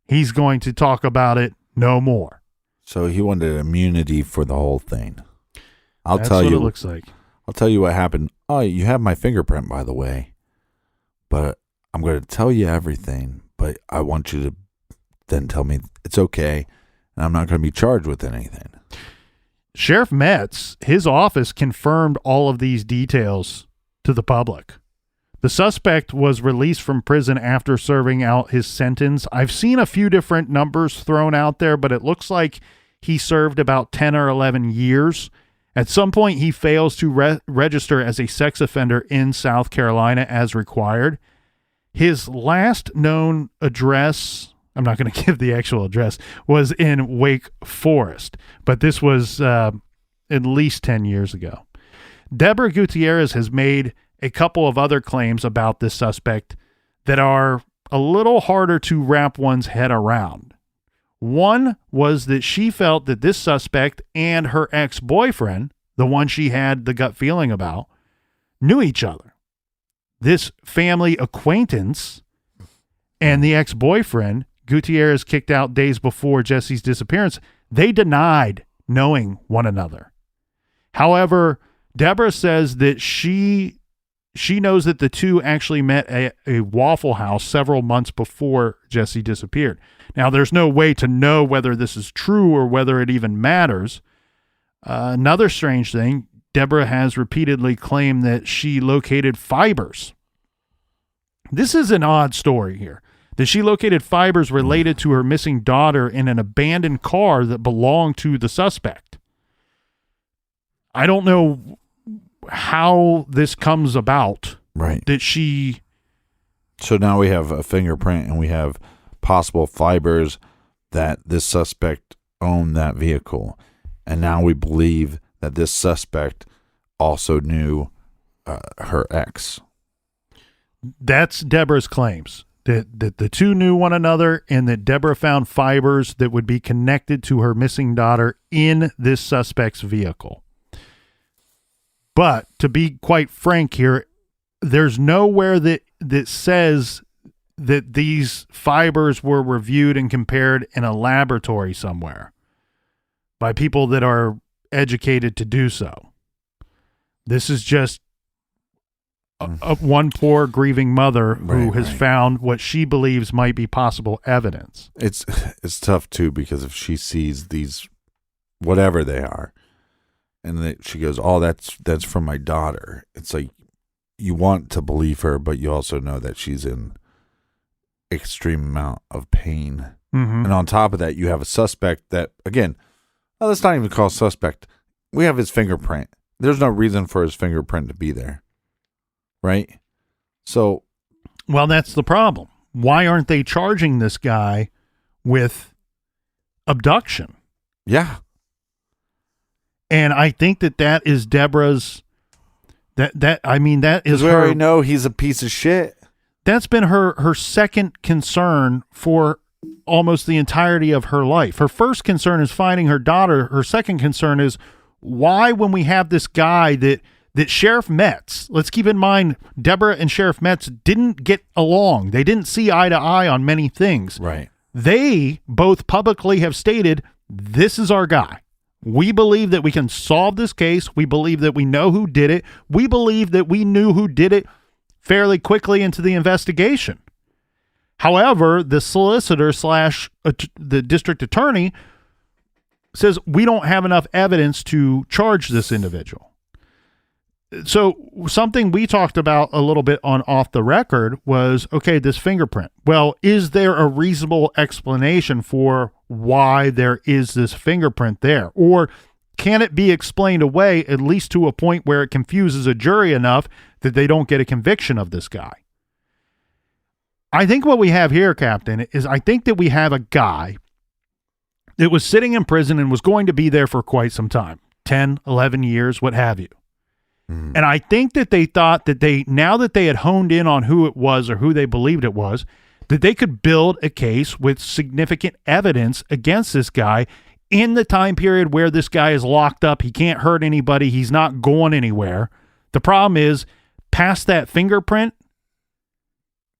He's going to talk about it no more. So he wanted immunity for the whole thing. That's what it looks like. I'll tell you what happened. Oh, you have my fingerprint, by the way. But I'm going to tell you everything. But I want you to then tell me it's okay. And I'm not going to be charged with anything. Sheriff Metz, his office confirmed all of these details to the public. The suspect was released from prison after serving out his sentence. I've seen a few different numbers thrown out there, but it looks like he served about 10 or 11 years. At some point, he fails to register as a sex offender in South Carolina as required. His last known address, I'm not going to give the actual address, was in Wake Forest, but this was at least 10 years ago. Deborah Gutierrez has made a couple of other claims about this suspect that are a little harder to wrap one's head around. One was that she felt that this suspect and her ex-boyfriend, the one she had the gut feeling about, knew each other. This family acquaintance and the ex-boyfriend, Gutierrez kicked out days before Jesse's disappearance, they denied knowing one another. However, Deborah says that she knows that the two actually met at a Waffle House several months before Jesse disappeared. Now, there's no way to know whether this is true or whether it even matters. Another strange thing, Deborah has repeatedly claimed that she located fibers. This is an odd story here, that she located fibers related to her missing daughter in an abandoned car that belonged to the suspect. I don't know how this comes about. Right. That she... So now we have a fingerprint and we have possible fibers that this suspect owned that vehicle. And now we believe that this suspect also knew her ex. That's Deborah's claims. That the two knew one another and that Deborah found fibers that would be connected to her missing daughter in this suspect's vehicle. But to be quite frank here, there's nowhere that says that these fibers were reviewed and compared in a laboratory somewhere by people that are educated to do so. This is just one poor grieving mother who has found what she believes might be possible evidence. It's tough too, because if she sees these, whatever they are, And she goes, oh, that's from my daughter. It's like, you want to believe her, but you also know that she's in extreme amount of pain. Mm-hmm. And on top of that, you have a suspect that, again, let's not even call suspect. We have his fingerprint. There's no reason for his fingerprint to be there. Right? So. Well, that's the problem. Why aren't they charging this guy with abduction? Yeah. And I think that is Deborah's. That is we her. already know he's a piece of shit. That's been her second concern for almost the entirety of her life. Her first concern is finding her daughter. Her second concern is why, when we have this guy that Sheriff Metz, let's keep in mind, Deborah and Sheriff Metz didn't get along. They didn't see eye to eye on many things. Right. They both publicly have stated, this is our guy. We believe that we can solve this case. We believe that we know who did it. We believe that we knew who did it fairly quickly into the investigation. However, the solicitor / the district attorney says we don't have enough evidence to charge this individual. So something we talked about a little bit on Off the Record was, okay, this fingerprint. Well, is there a reasonable explanation for why there is this fingerprint there? Or can it be explained away, at least to a point where it confuses a jury enough that they don't get a conviction of this guy? I think what we have here, Captain, is I think that we have a guy that was sitting in prison and was going to be there for quite some time, 10, 11 years, what have you. And I think that they thought that now that they had honed in on who it was or who they believed it was, that they could build a case with significant evidence against this guy in the time period where this guy is locked up. He can't hurt anybody. He's not going anywhere. The problem is, past that fingerprint,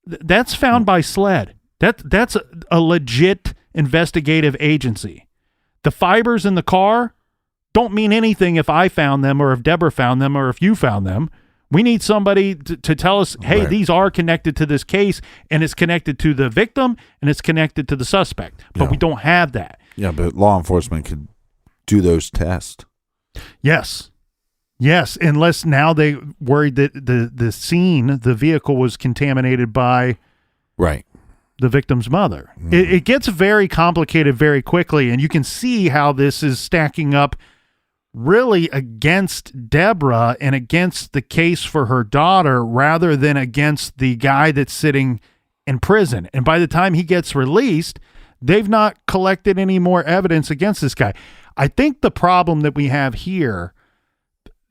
that's found by SLED. That's a legit investigative agency. The fibers in the car don't mean anything if I found them or if Deborah found them or if you found them. We need somebody to tell us, hey, these are connected to this case, and it's connected to the victim, and it's connected to the suspect. But we don't have that. Yeah, but law enforcement could do those tests. Yes, unless now they worried that the scene, the vehicle, was contaminated by the victim's mother. Mm-hmm. It gets very complicated very quickly, and you can see how this is stacking up really against Deborah and against the case for her daughter rather than against the guy that's sitting in prison. And by the time he gets released, they've not collected any more evidence against this guy. I think the problem that we have here,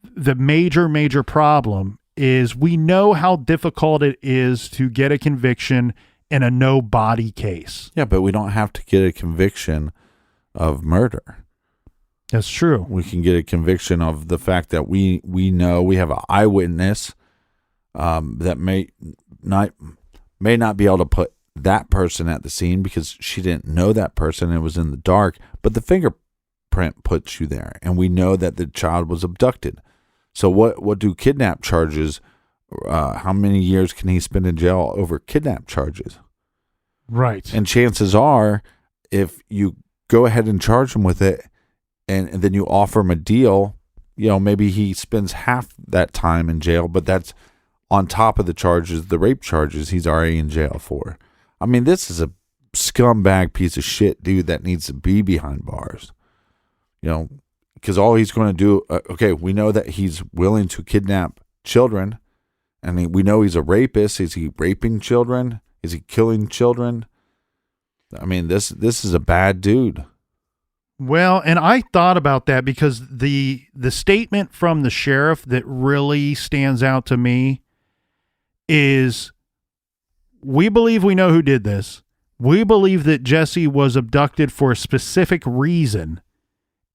the major problem, is we know how difficult it is to get a conviction in a no body case. Yeah, but we don't have to get a conviction of murder. That's true. We can get a conviction of the fact that we know we have an eyewitness that may not be able to put that person at the scene because she didn't know that person. It was in the dark, but the fingerprint puts you there, and we know that the child was abducted. So what do kidnap charges? How many years can he spend in jail over kidnap charges? Right. And chances are, if you go ahead and charge him with it, and then you offer him a deal, maybe he spends half that time in jail, but that's on top of the charges, the rape charges he's already in jail for. I mean, this is a scumbag piece of shit, dude, that needs to be behind bars. Because all he's going to do, okay, we know that he's willing to kidnap children, and we know he's a rapist. Is he raping children? Is he killing children? I mean, this is a bad dude. Well, and I thought about that because the statement from the sheriff that really stands out to me is, we believe we know who did this. We believe that Jesse was abducted for a specific reason.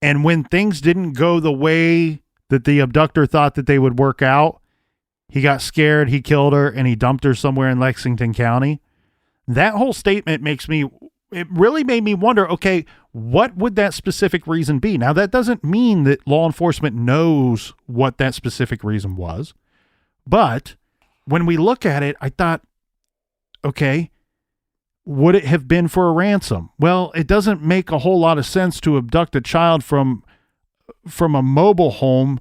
And when things didn't go the way that the abductor thought that they would work out, he got scared, he killed her, and he dumped her somewhere in Lexington County. That whole statement it really made me wonder, okay, what would that specific reason be? Now, that doesn't mean that law enforcement knows what that specific reason was. But when we look at it, I thought, okay, would it have been for a ransom? Well, it doesn't make a whole lot of sense to abduct a child from from a mobile home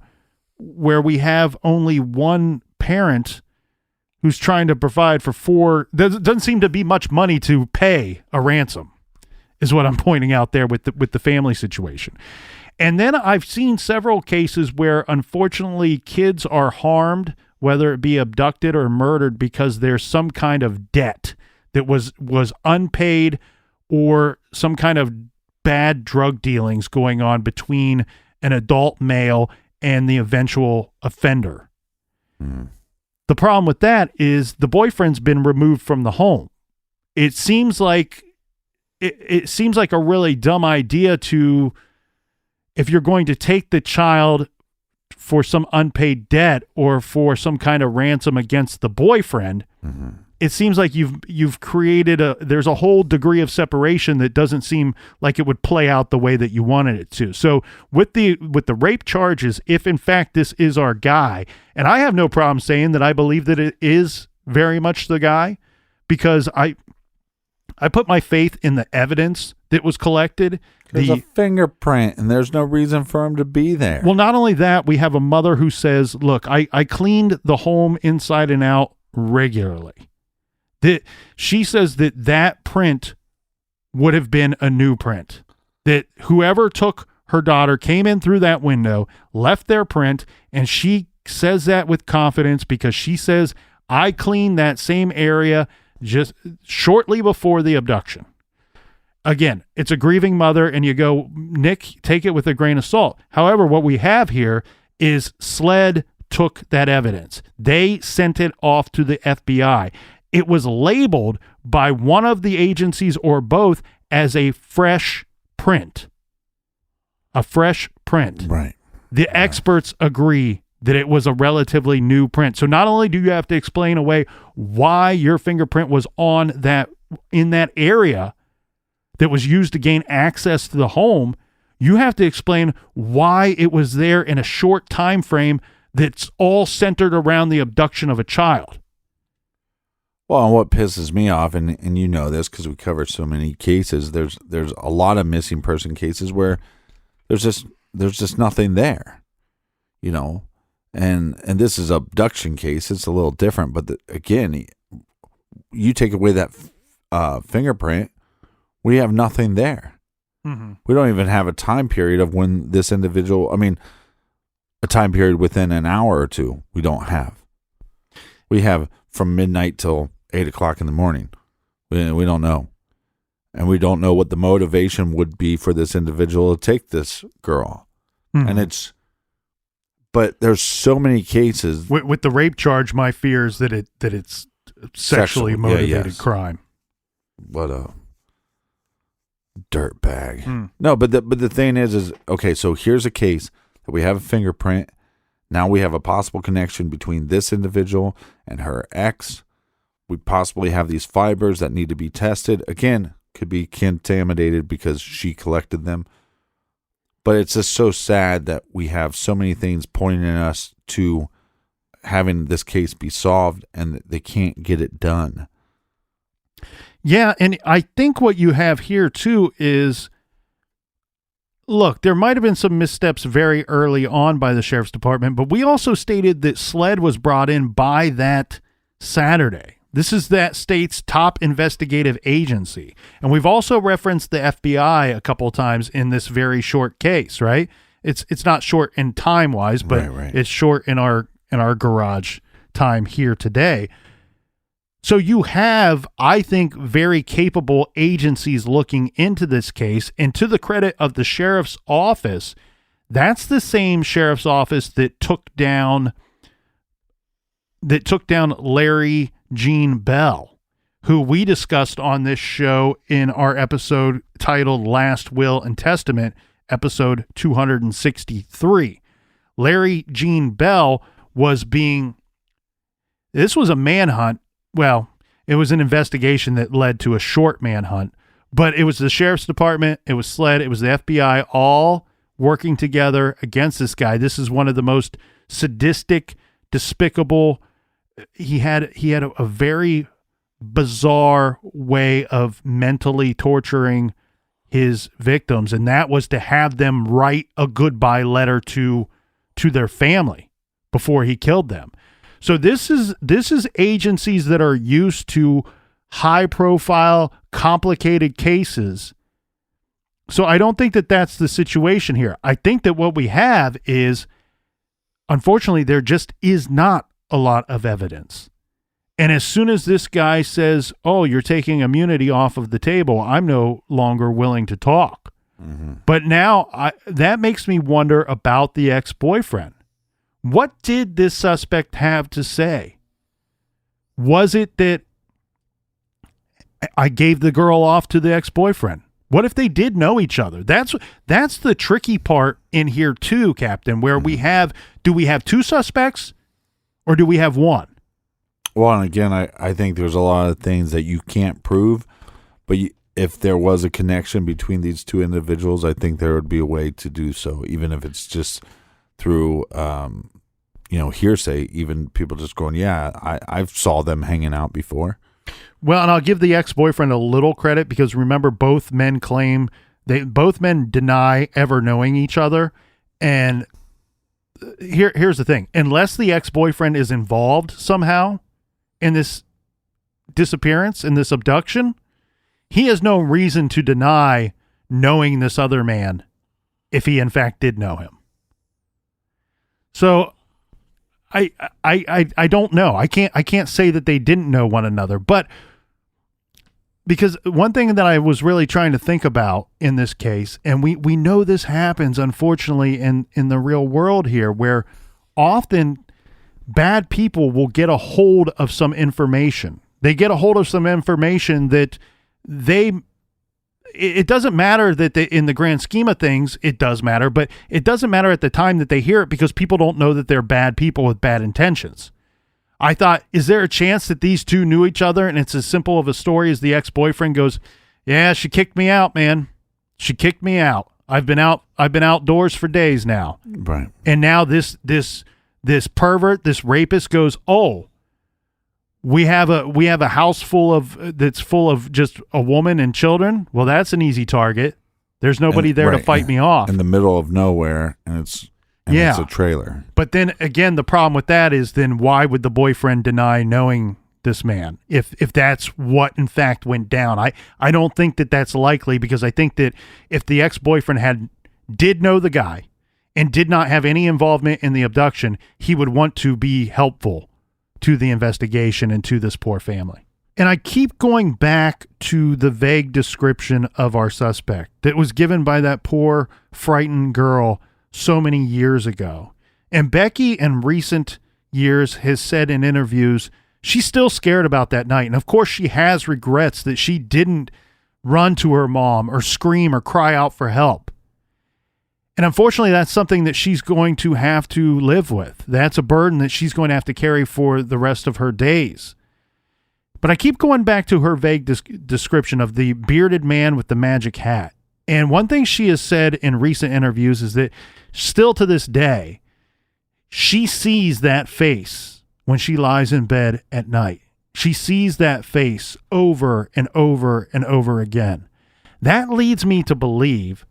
where we have only one parent who's trying to provide for four. There doesn't seem to be much money to pay a ransom, is what I'm pointing out there with the family situation. And then I've seen several cases where, unfortunately, kids are harmed, whether it be abducted or murdered, because there's some kind of debt that was unpaid, or some kind of bad drug dealings going on between an adult male and the eventual offender. Mm. The problem with that is the boyfriend's been removed from the home. It seems like a really dumb idea to, if you're going to take the child for some unpaid debt or for some kind of ransom against the boyfriend, mm-hmm. It seems like you've created there's a whole degree of separation that doesn't seem like it would play out the way that you wanted it to. So with the rape charges, if in fact this is our guy, and I have no problem saying that I believe that it is very much the guy, because I put my faith in the evidence that was collected. There's a fingerprint, and there's no reason for him to be there. Well, not only that, we have a mother who says, look, I cleaned the home inside and out regularly. She says that print would have been a new print, that whoever took her daughter came in through that window, left their print, and she says that with confidence because she says, I cleaned that same area just shortly before the abduction. Again, it's a grieving mother, and you go, Nick, take it with a grain of salt. However, what we have here is SLED took that evidence. They sent it off to the FBI. It was labeled by one of the agencies or both as a fresh print. A fresh print. Right. The experts agree that it was a relatively new print. So not only do you have to explain away why your fingerprint was on that, in that area that was used to gain access to the home, you have to explain why it was there in a short time frame that's all centered around the abduction of a child. Well, and what pisses me off, and you know this because we cover so many cases, there's a lot of missing person cases where there's just nothing there, you know, and this is an abduction case. It's a little different, but again, you take away that fingerprint, we have nothing there. Mm-hmm. We don't even have a time period of when this individual, a time period within an hour or two, we don't have. We have from midnight till 8 o'clock in the morning. We don't know. And we don't know what the motivation would be for this individual to take this girl. Mm-hmm. And but there's so many cases. With the rape charge, my fear is that it's sexually motivated crime. What a dirtbag. No, but the thing is okay, so here's a case that we have a fingerprint. Now we have a possible connection between this individual and her ex. We possibly have these fibers that need to be tested. Again, could be contaminated because she collected them. But it's just so sad that we have so many things pointing us to having this case be solved and they can't get it done. Yeah, and I think what you have here too is, look, there might have been some missteps very early on by the sheriff's department, but we also stated that SLED was brought in by that Saturday. This is that state's top investigative agency. And we've also referenced the FBI a couple of times in this very short case, right? It's not short in time-wise, but right. It's short in our garage time here today. So you have, I think, very capable agencies looking into this case, and to the credit of the sheriff's office, that's the same sheriff's office that took down Larry Gene Bell, who we discussed on this show in our episode titled Last Will and Testament, episode 263. Larry Gene Bell this was a manhunt. Well, it was an investigation that led to a short manhunt, but it was the sheriff's department, it was SLED, it was the FBI, all working together against this guy. This is one of the most sadistic, despicable. He had a very bizarre way of mentally torturing his victims, and that was to have them write a goodbye letter to their family before he killed them. So this is agencies that are used to high profile, complicated cases. So I don't think that that's the situation here. I think that what we have is, unfortunately, there just is not a lot of evidence. And as soon as this guy says, oh, you're taking immunity off of the table, I'm no longer willing to talk. Mm-hmm. But now that makes me wonder about the ex-boyfriend. What did this suspect have to say? Was it that I gave the girl off to the ex-boyfriend? What if they did know each other? That's the tricky part in here too, Captain, where do we have two suspects or do we have one? Well, and again, I think there's a lot of things that you can't prove, but if there was a connection between these two individuals, I think there would be a way to do so, even if it's just through, hearsay, even people just going, yeah, I've saw them hanging out before. Well, and I'll give the ex-boyfriend a little credit because remember, both men deny ever knowing each other. And here's the thing. Unless the ex-boyfriend is involved somehow in this disappearance, in this abduction, he has no reason to deny knowing this other man if he in fact did know him. So I don't know. I can't say that they didn't know one another, but because one thing that I was really trying to think about in this case, and we know this happens unfortunately in the real world here, where often bad people will get a hold of some information. They get a hold of some information that it doesn't matter that in the grand scheme of things, it does matter, but it doesn't matter at the time that they hear it because people don't know that they're bad people with bad intentions. I thought, is there a chance that these two knew each other and it's as simple of a story as the ex-boyfriend goes, yeah, she kicked me out, man. She kicked me out. I've been outdoors for days now. Right. And now this pervert, this rapist goes, oh, we have a house that's full of just a woman and children. Well, that's an easy target. There's nobody there to fight me off. In the middle of nowhere, and it's a trailer. But then again, the problem with that is then why would the boyfriend deny knowing this man if that's what in fact went down? I don't think that that's likely, because I think that if the ex-boyfriend did know the guy and did not have any involvement in the abduction, he would want to be helpful to the investigation and to this poor family. And I keep going back to the vague description of our suspect that was given by that poor, frightened girl so many years ago. And Becky in recent years has said in interviews she's still scared about that night. And of course she has regrets that she didn't run to her mom or scream or cry out for help. And unfortunately, that's something that she's going to have to live with. That's a burden that she's going to have to carry for the rest of her days. But I keep going back to her vague description of the bearded man with the magic hat. And one thing she has said in recent interviews is that still to this day, she sees that face when she lies in bed at night. She sees that face over and over and over again. That leads me to believe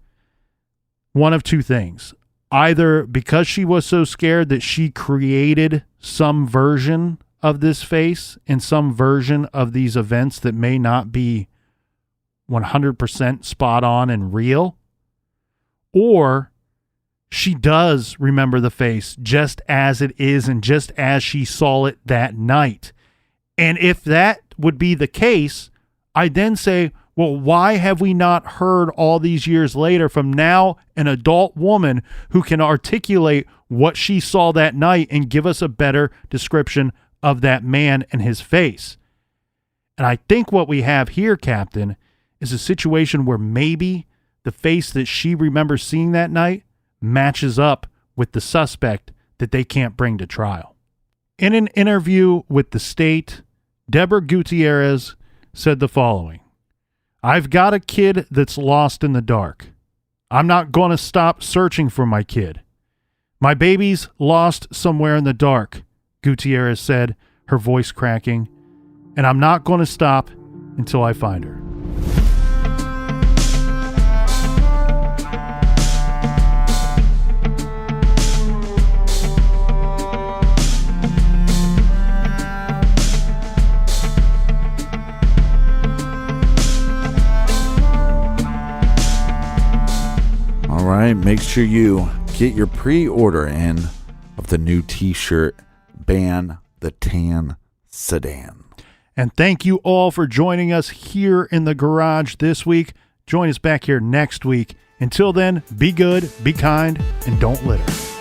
one of two things. Either because she was so scared that she created some version of this face and some version of these events that may not be 100% spot on and real, or she does remember the face just as it is and just as she saw it that night. And if that would be the case, I then say, well, why have we not heard all these years later from now an adult woman who can articulate what she saw that night and give us a better description of that man and his face? And I think what we have here, Captain, is a situation where maybe the face that she remembers seeing that night matches up with the suspect that they can't bring to trial. In an interview with the State, Deborah Gutierrez said the following: I've got a kid that's lost in the dark. I'm not going to stop searching for my kid. My baby's lost somewhere in the dark, Gutierrez said, her voice cracking, and I'm not going to stop until I find her. All right, make sure you get your pre-order in of the new t-shirt, Ban the Tan Sedan. And thank you all for joining us here in the garage this week. Join us back here next week. Until then, be good, be kind, and don't litter.